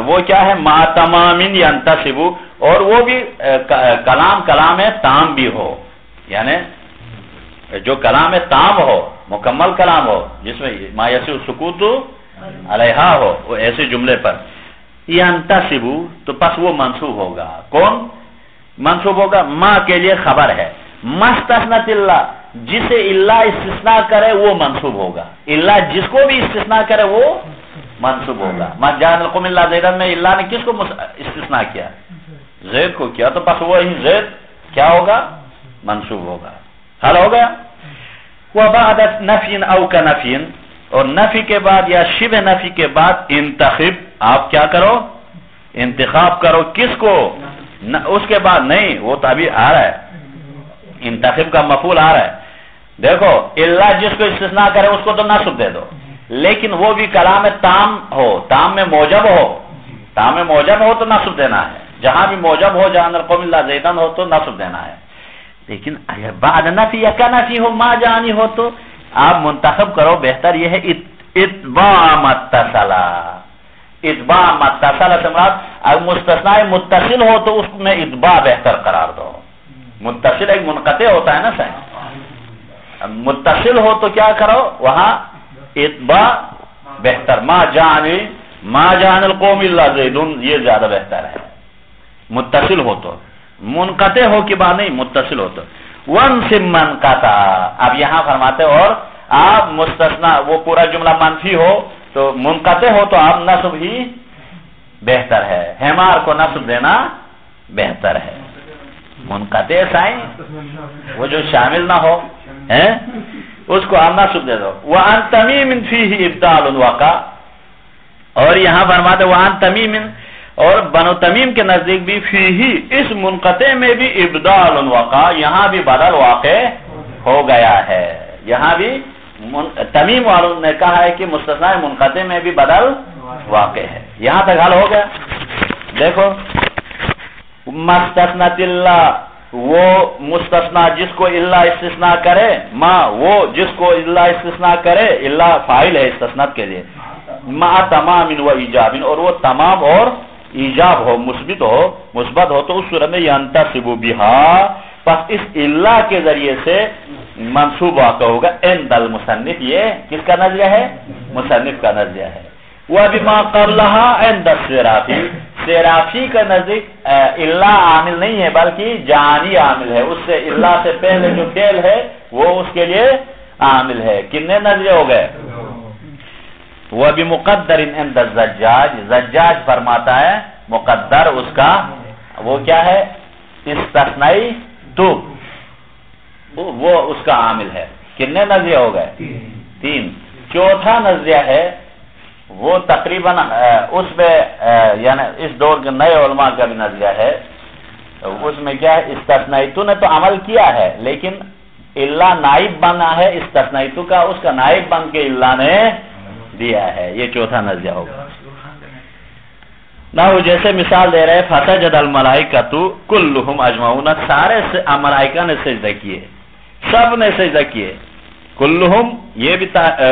وہ کیا ہے؟ مع تمام ینتصف، اور وہ بھی کلام تام بھی ہو، یعنی جو کلام تام ہو، مکمل کلام ہو، جس میں ما یسع سکوت علیہا ہو، وہ ایسے جملے پر ینتصب، تو پس وہ منصوب ہوگا۔ کون منصوب ہوگا؟ ما کے لیے خبر ہے، مستثنت اللہ، جسے اللہ استثناء کرے وہ منصوب ہوگا، اللہ جس کو بھی استثناء کرے وہ منصوب ہوگا۔ من جان القوم الا زیدن میں اللہ نے کس کو استثناء کیا؟ زید کو کیا، تو پس وہی زید کیا ہوگا؟ منصوب ہوگا۔ حل ہو گیا۔ وبعد نفی او کنفی، اور نفی کے بعد یا شبہ نفی کے بعد انتخب، آپ کیا کرو؟ انتخاب کرو، کس کو؟ اس کے بعد نہیں، وہ تو ابھی آ رہا ہے، انتخب کا مفعول آ رہا ہے۔ دیکھو اللہ جس کو استثناء کرے اس کو تو نصب دے دو، لیکن وہ بھی کلام تام ہو، تام میں موجب ہو، تام میں موجب ہو تو نصب دینا ہے، جہاں بھی موجب ہو، جان القوم الا زیدن ہو تو نصب دینا ہے۔ لیکن اگر بعد نفی یا کا نفی ہو، ما جانی ہو، تو آپ منتخب کرو، بہتر یہ ہے اتباع متصلہ، اتباع متصلہ سے مراد اگر مستثناء متصل ہو تو اس میں اتباع بہتر قرار دو۔ متصل ایک منقطع ہوتا ہے نا صحیح، متصل ہو تو کیا کرو؟ وہاں اتباع بہتر، ما جان القوم الا زیدن، یہ زیادہ بہتر ہے متصل ہو تو، منقطع ہو کی بات نہیں، متصل ہو تو۔ وانصب من قطع، اب یہاں فرماتے اور آپ مستثنا وہ پورا جملہ منفی ہو تو منقطع ہو تو آپ نصب ہی بہتر ہے، حمار کو نصب دینا بہتر ہے۔ منقطع سائیں وہ جو شامل نہ ہو ہیں اس کو آپ نصب دے دو. وعن تمیم فیہ ابدال وقع, اور یہاں فرماتے وعن تمیم, اور بنو تمیم کے نزدیک بھی فیہ اس منقطع میں بھی ابدال وقع, یہاں بھی بدل واقع ہو گیا ہے. یہاں بھی تمیم والوں نے کہا ہے کہ مستثنی منقطع میں بھی بدل واقع ہے. یہاں تک حل ہو گیا. دیکھو مستثنات اللہ, وہ مستثنا جس کو اللہ استثناء کرے, ما وہ جس کو اللہ استثناء کرے, اللہ فاعل ہے استثناء کے لیے, ما تمام و ایجاب, اور وہ تمام اور ایجاب ہو, مثبت ہو تو اس صورت میں ینتصب بہا, پس اس اللہ کے ذریعے سے منصوب واقع ہوگا عند المصنف. یہ کس کا نظریہ ہے؟ مصنف کا نظریہ ہے. وَبِمَا قَبْلَهَا عِنْدَ الصِّرَافِ, صرافی کا نزدیک اللہ عامل نہیں ہے بلکہ جانی عامل ہے, اس سے اللہ سے پہلے جو فعل ہے وہ اس کے لیے عامل ہے. کتنے نظریے ہو گئے؟ وَبِمُقَدَّرٍ عِنْدَ الزَّجَّاج, زجاج فرماتا ہے مقدر اس کا وہ کیا ہے؟ استثنائی تو, وہ اس کا عامل ہے. کتنے نظریے ہو گئے؟ 3. چوتھا نظریہ ہے وہ تقریباً اس میں یعنی اس دور کے نئے علماء کا بھی نظریہ ہے. اس میں کیا ہے؟ استثنائیتو نے تو عمل کیا ہے لیکن اللہ نائب بنا ہے استثنائیتو کا, اس کا نائب بن کے اللہ نے دیا ہے. یہ چوتھا نظریہ ہوگا. نہ وہ جیسے مثال دے رہے فسجد الملائکۃ کلہم اجمعون, سارے ملائکہ نے سجدہ کیے, سب نے سجدہ کیے. کلہم یہ بھی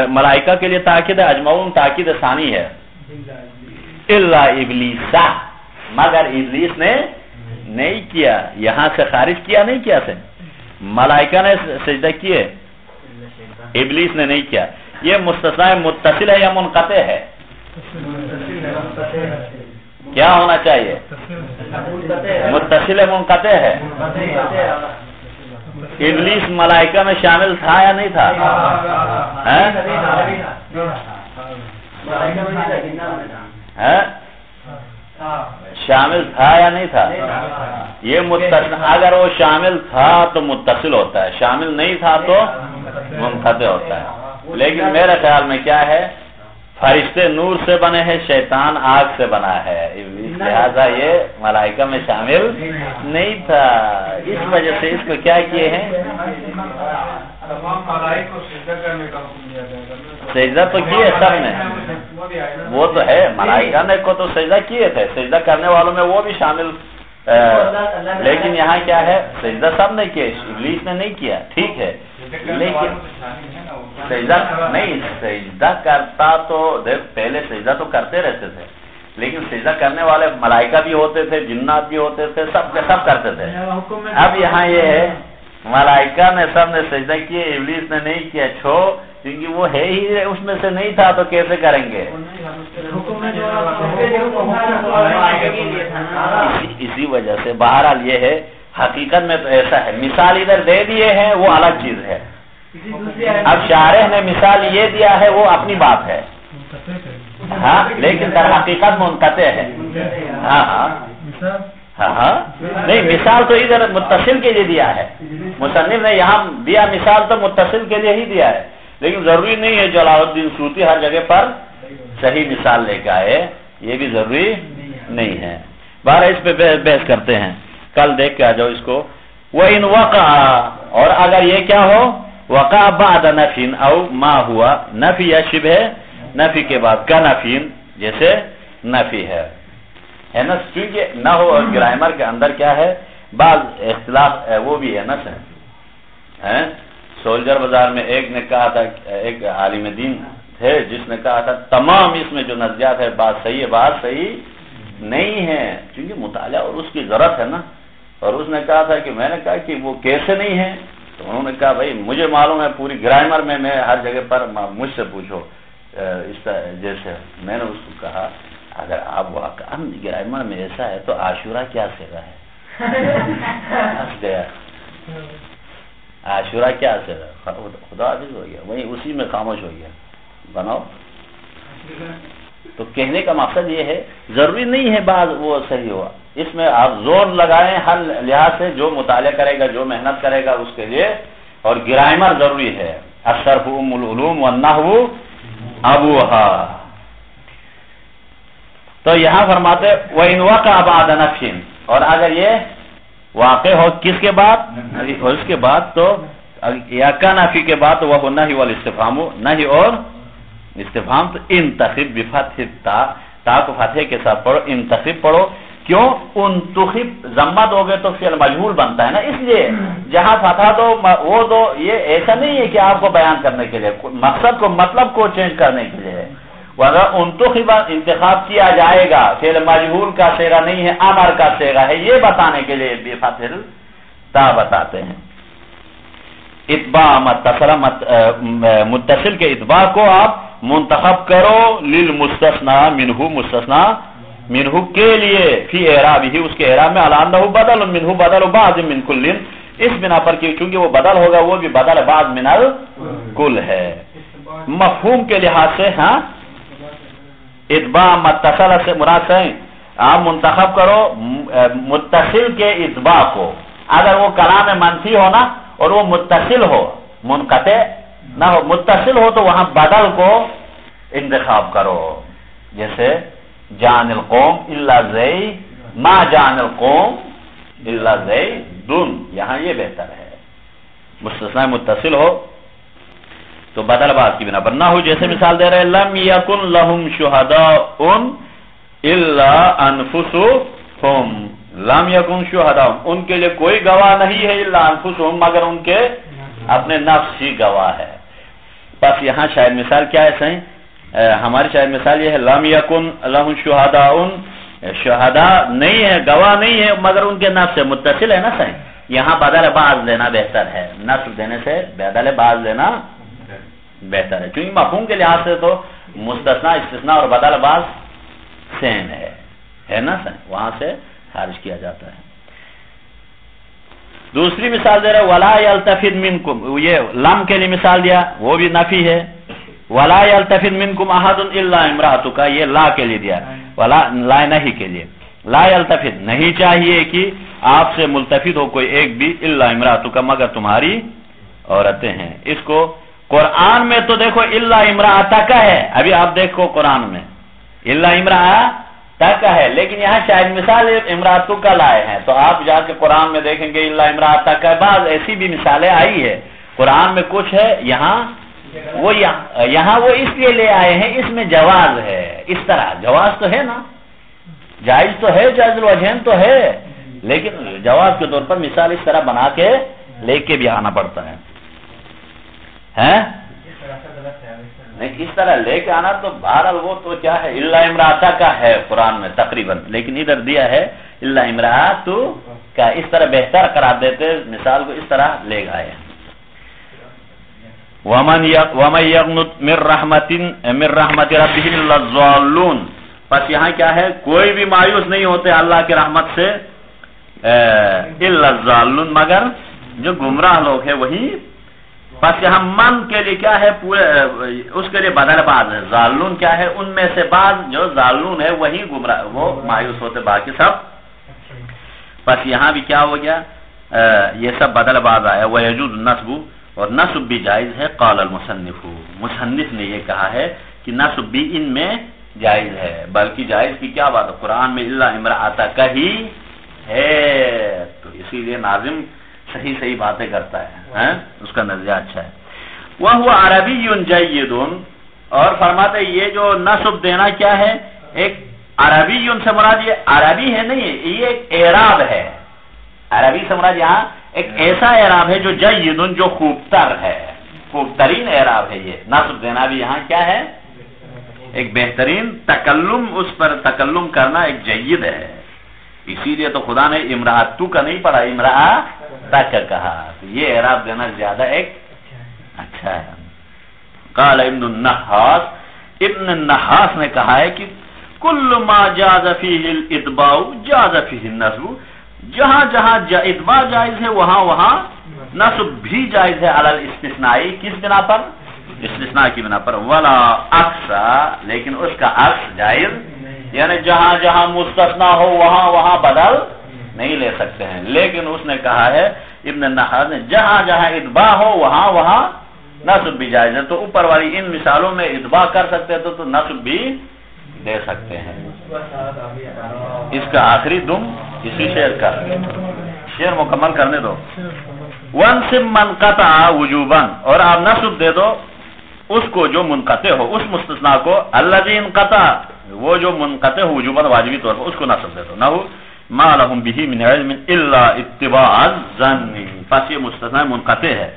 ملائکہ کے لیے تاکید ہے, اجمعون تاکید ثانی ہے. الا ابلیس, مگر ابلیس نے نہیں کیا, یہاں سے خارج کیا نہیں کیا سے, ملائکہ نے سجدہ کیے, ابلیس نے نہیں کیا. یہ مستثنی متصل ہے یا منقطع ہے؟ کیا ہونا چاہیے؟ متصل منقطع ہے. ابلیس ملائکہ میں شامل تھا یا نہیں تھا؟ شامل تھا یا نہیں تھا؟ یہ متصل, اگر وہ شامل تھا تو متصل ہوتا ہے, شامل نہیں تھا تو منقطع ہوتا ہے. لیکن میرے خیال میں کیا ہے, فرشتے نور سے بنے ہیں, شیطان آگ سے بنا ہے, لہذا یہ ملائکہ میں شامل نہیں تھا. اس وجہ سے اس کو کیا کیے ہیں؟ سجدہ تو کیے سب نے, وہ تو ہے ملائکہ نے کو تو سجدہ کیے تھے, سجدہ کرنے والوں میں وہ بھی شامل, لیکن یہاں کیا ہے سجدہ سب نے کیے, ابلیس نے نہیں کیا. ٹھیک ہے, لیکن سجدہ نہیں, سجدہ کرتا تو پہلے سجدہ تو کرتے رہتے تھے, لیکن سجدہ کرنے والے ملائکہ بھی ہوتے تھے, جنات بھی ہوتے تھے, سب کرتے تھے. اب یہاں یہ ہے ملائکہ نے سب نے سجدہ کیے, ابلیس نے نہیں کیا. کیونکہ وہ ہے ہی اس میں سے نہیں تھا تو کیسے کریں گے؟ اسی وجہ سے بہرحال یہ ہے, حقیقت میں تو ایسا ہے. مثال ادھر دے دیے ہیں وہ الگ چیز ہے, اب شارح نے مثال یہ دیا ہے وہ اپنی بات ہے, ہاں, لیکن در حقیقت منقطع ہے. ہاں نہیں, مثال تو ادھر متصل کے لیے دیا ہے, مصنف نے یہاں دیا مثال تو متصل کے لیے ہی دیا ہے, لیکن ضروری نہیں ہے جلال الدین سیوطی ہر جگہ پر صحیح مثال لے کے آئے, یہ بھی ضروری نہیں ہے. بارہ اس پہ بحث کرتے ہیں, کل دیکھ کے آ جاؤ اس کو. وَإِنْ وَقَعَ, اور اگر یہ کیا ہو, وقع بعد نفین او ما ہوا, نفی یا شبہ نفی کے بعد, کا نفین جیسے نفی ہے نا, کیونکہ نہ ہو اور گرامر کے اندر کیا ہے بعض اختلاف وہ بھی ہے نا سے. سولجر بازار میں ایک نے کہا تھا, ایک عالم دین تھے جس نے کہا تھا تمام اس میں جو نظریات ہے بات صحیح ہے, بات صحیح نہیں ہے کیونکہ مطالعہ اور اس کی ضرورت ہے نا. اور اس نے کہا تھا کہ میں نے کہا کہ وہ کیسے نہیں ہے, تو انہوں نے کہا بھائی مجھے معلوم ہے پوری گرامر میں ہر جگہ پر مجھ سے پوچھو. جیسے میں نے اس کو کہا اگر آپ واقعا گرامر میں ایسا ہے تو عاشورہ کیا سیگا ہے؟ عاشورہ کیا سیگا؟ خدا حافظ ہو گیا, وہیں اسی میں خاموش ہو گیا. بناؤ تو کہنے کا مقصد یہ ہے ضروری نہیں ہے بعض وہ صحیح ہوا، اس میں آپ زور لگائیں ہر لحاظ سے، جو مطالعہ کرے گا جو محنت کرے گا اس کے لیے، اور گرامر ضروری ہے، الصرف ام العلوم والنحو ابوها۔ تو یہاں فرماتے وَإِنْ وَقَعَ بَعْدَ نَفْيٍ، اور اگر یہ واقع ہو کس کے بعد؟ اس کے بعد، تو یا کا نفی کے بعد وہ نہی والاستفہام، نہی اور استفہام، تو انتخب بفتح التاء، تا کو فتح کے ساتھ پڑھو، انتخب پڑھو، کیوں؟ انتخب ضمہ دو گے تو فعل مجہول بنتا ہے نا، اس لیے جہاں فتح دو وہ دو، یہ ایسا نہیں ہے کہ آپ کو بیان کرنے کے لیے، مقصد کو مطلب کو چینج کرنے کے لیے ہے۔ وَذَا انتخب انتخاب کیا جائے گا، فعل مجہول کا صیغہ نہیں ہے، امر کا صیغہ ہے، یہ بتانے کے لیے بفتح التاء بتاتے ہیں۔ اتباع متصل کے اتباع کو آپ منتخب کرو، للمستثنى منہ، مستثنى منہ کے لیے، فی اعرابہ، اس کے اعراب میں، علی انہ بدل منہ، بدل بعض من کل، اس بنا پر کہ چونکہ وہ بدل ہوگا، وہ بھی بدل بعض من الکل ہے۔ مفہوم کے لحاظ سے ہاں اتباع متصل سے مراد سے آپ منتخب کرو متصل کے اتباع کو، اگر وہ کلام منفی ہونا اور وہ متصل ہو، منقطع نہ ہو، متصل ہو تو وہاں بدل کو انتخاب کرو، جیسے جان القوم الا زید، ما جان القوم الا زیدن، یہاں یہ بہتر ہے۔ مستثنی متصل ہو تو بدل بعض کی بنا پر نہ ہو، جیسے مثال دے رہے لم یکن لہم شہداء الا انفسہم، لم یکن شہداء، ان کے لیے کوئی گواہ نہیں ہے، الا انفسہم، مگر ان کے اپنے نفس ہی گواہ ہے۔ بس یہاں شاید مثال کیا ہے صحیح؟ ہماری شاید مثال یہ ہے لم یکن لہم شہداء، شہداء نہیں ہے، گواہ نہیں ہے، مگر ان کے نفس سے متصل ہے نا صحیح، یہاں بدل بعض لینا بہتر ہے، نصب دینے سے بدل بعض لینا بہتر ہے، کیونکہ مفہوم کے لحاظ سے تو مستثنی استثناء اور بدل بعض سیم ہے نا صحیح، وہاں سے خارج کیا جاتا ہے۔ دوسری مثال دے رہے ولا یلتفت منکم، یہ لم کے لیے مثال دیا، وہ بھی نفی ہے، ولا یلتفت منکم احد الا امرأتک، یہ لا کے لیے دیا، ولا لا نہیں کے لیے، لا یلتفت نہیں چاہیے کہ آپ سے ملتفت ہو کوئی ایک بھی، الا امرأتک مگر تمہاری عورتیں ہیں۔ اس کو قرآن میں تو دیکھو الا امرأتک ہے، ابھی آپ دیکھو قرآن میں الا امرأتک ہے، لیکن یہاں شاید مثال امرأتک کا لائے ہیں، تو آپ جا کے قرآن میں دیکھیں گے الا امرأتک، بعض ایسی بھی مثالیں آئی ہے قرآن میں، کچھ ہے یہاں وہ اس لیے لے آئے ہیں، اس میں جواز ہے، اس طرح جواز تو ہے نا، جائز تو ہے، جائز الوجہین تو ہے، لیکن جواز کے طور پر مثال اس طرح بنا کے لے کے بھی آنا پڑتا ہے، نہیں اس طرح لے کے آنا تو بہرحال وہ تو کیا ہے، الا امرأتک کا ہے قرآن میں تقریباً، لیکن ادھر دیا ہے الا امرأتک کا، اس طرح بہتر قرار دیتے مثال کو، اس طرح لے گئے۔ وَمَنْ يَقْنُطْ مِنْ رَحْمَةِ رَبِّهِ إِلَّا الضَّالُّونَ، پس یہاں کیا ہے، کوئی بھی مایوس نہیں ہوتے اللہ کی رحمت سے، إِلَّا الضَّالُّونَ مگر جو گمراہ لوگ ہیں وہی۔ پس یہاں من کے لیے کیا ہے، پورے اس کے لیے بدل بعض ہے، ضالون کیا ہے، ان میں سے بعض جو ضالون ہے وہی گمراہ، وہ مایوس ہوتے، باقی سب۔ پس یہاں بھی کیا ہو گیا، یہ سب بدل بعض آیا، وَيَجُوزُ النَّصْبُ، اور نصب بھی جائز ہے، قال المصنف، مصنف نے یہ کہا ہے کہ نصب بھی ان میں جائز ہے، بلکہ جائز کی کیا بات ہے، قرآن میں الا امرأتک ہی ہے، تو اسی لیے ناظم صحیح باتیں کرتا ہے، اس کا نظریہ اچھا ہے۔ وَهُوَ عَرَبِيٌّ جَيِّدٌ، اور فرماتے یہ جو نصب دینا کیا ہے، ایک عربی سے مراد یہ عربی ہے نہیں ہے، یہ ایک اعراب ہے، عربی سے مراد یہاں ایک ایسا اعراب ہے جو جیدن، جو خوب تر ہے، خوب ترین اعراب ہے، یہ نصب دینا بھی یہاں کیا ہے، ایک بہترین تکلم، اس پر تکلم کرنا ایک جید ہے، اسی لیے تو خدا نے امرأتو کا نہیں پڑھا، امرأتک کہا، تو یہ اعراب دینا زیادہ ایک اچھا ہے۔ قال ابن النحاس، ابن النحاس نے کہا ہے کہ کل ما جاز فیہ الاتباع جاز فیہ النصب، جہاں جہاں اتباع جائز ہے وہاں نصب بھی جائز ہے، علی الاستثنائی، کس بنا پر، استثناء کی بنا پر، ولا عکسا، لیکن اس کا عکس جائز، یعنی جہاں جہاں مستثنیٰ ہو وہاں وہاں بدل نہیں لے سکتے ہیں، لیکن اس نے کہا ہے ابن النحاس نے جہاں جہاں اتباع ہو وہاں وہاں نصب بھی جائز ہے، تو اوپر والی ان مثالوں میں اتباع کر سکتے ہیں تو نصب بھی دے سکتے ہیں۔ اس کا آخری دم اسی شعر کا، شعر مکمل کرنے دو۔ وَانْصِبْ مَنْ قَطَعَ وُجُوبًا، اور آپ نصب دے دو اس کو جو منقطع ہو، اس مستثنیٰ کو، الَّذِي انْقَطَعَ، وہ جو منقطع ہو وجوباً واجبی طور پر، اس کو نصب دے دو۔ نَحُ مَا لَهُمْ بِهِ مِنْ عِلْمٍ إِلَّا اتِّبَاعَ الظَّنِّ، پس یہ مستثنیٰ منقطع ہے۔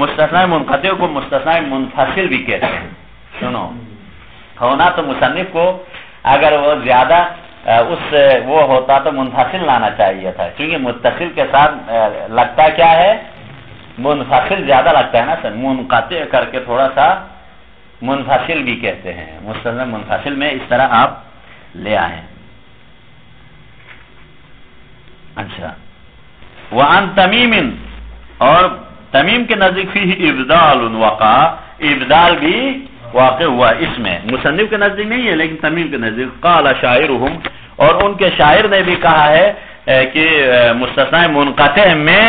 مستثنیٰ منقطع کو مستثنیٰ منفصل بھی کہتے ہیں۔ سنو، ہونا تو مصنف کو اگر وہ زیادہ اس وہ ہوتا تو منفصل لانا چاہیے تھا، کیونکہ متصل کے ساتھ لگتا کیا ہے، منفصل زیادہ لگتا ہے نا سر، منقطع کر کے تھوڑا سا منفصل بھی کہتے ہیں، مستثنیٰ منفصل میں اس طرح آپ لے آئیں۔ اچھا، وعن تمیم، اور تمیم کے نزدیک فیہ ابدال وقع، ابدال بھی واقع ہوا اس میں، مصنف کے نزدیک نہیں ہے لیکن تمیم کے نزدیک۔ قال شاعرہم، اور ان کے شاعر نے بھی کہا ہے کہ مستثنیٰ منقطع میں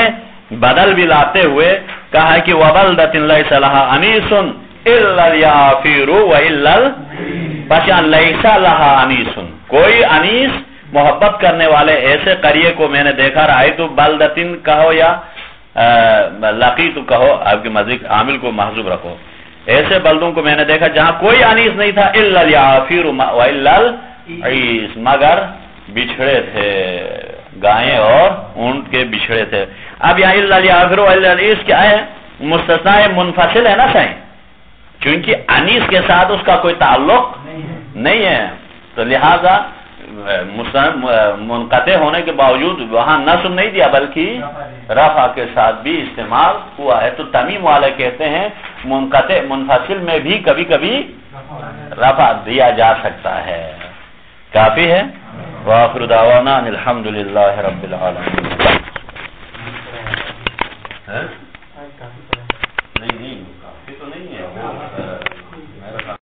بدل بھی لاتے ہوئے کہا ہے کہ وَبَلْدَةٍ لَيْسَ لَهَا أَنِيسٌ إِلَّا الْيَافِيرُ وَإِلَّا بس یہاں لَيْسَ لَهَا أَنِيسٌ، کوئی انیس محبت کرنے والے ایسے قریے کو میں نے دیکھا، رأیت بلدتن کہو یا لقیت کہو، آپ کے مزید عامل کو محذوب رکھو، ایسے بلدوں کو میں نے دیکھا جہاں کوئی انیس نہیں تھا، الا الیافیر والا العیس، مگر بچھڑے تھے، گائیں اور اونٹ کے بچھڑے تھے۔ اب یہاں الا الیافیر والا العیس کیا ہے، مستثنیٰ منفصل ہے نا صحیح، کیونکہ انیس کے ساتھ اس کا کوئی تعلق نہیں ہے، تو لہذا منقطع ہونے کے باوجود وہاں نصب نہیں دیا بلکہ رفع کے ساتھ بھی استعمال ہوا ہے، تو تمیم والے کہتے ہیں منقطع منفصل میں بھی کبھی کبھی رفع دیا جا سکتا ہے۔ کافی ہے؟ وآخر دعوانا الحمدللہ رب العالمین۔ نہیں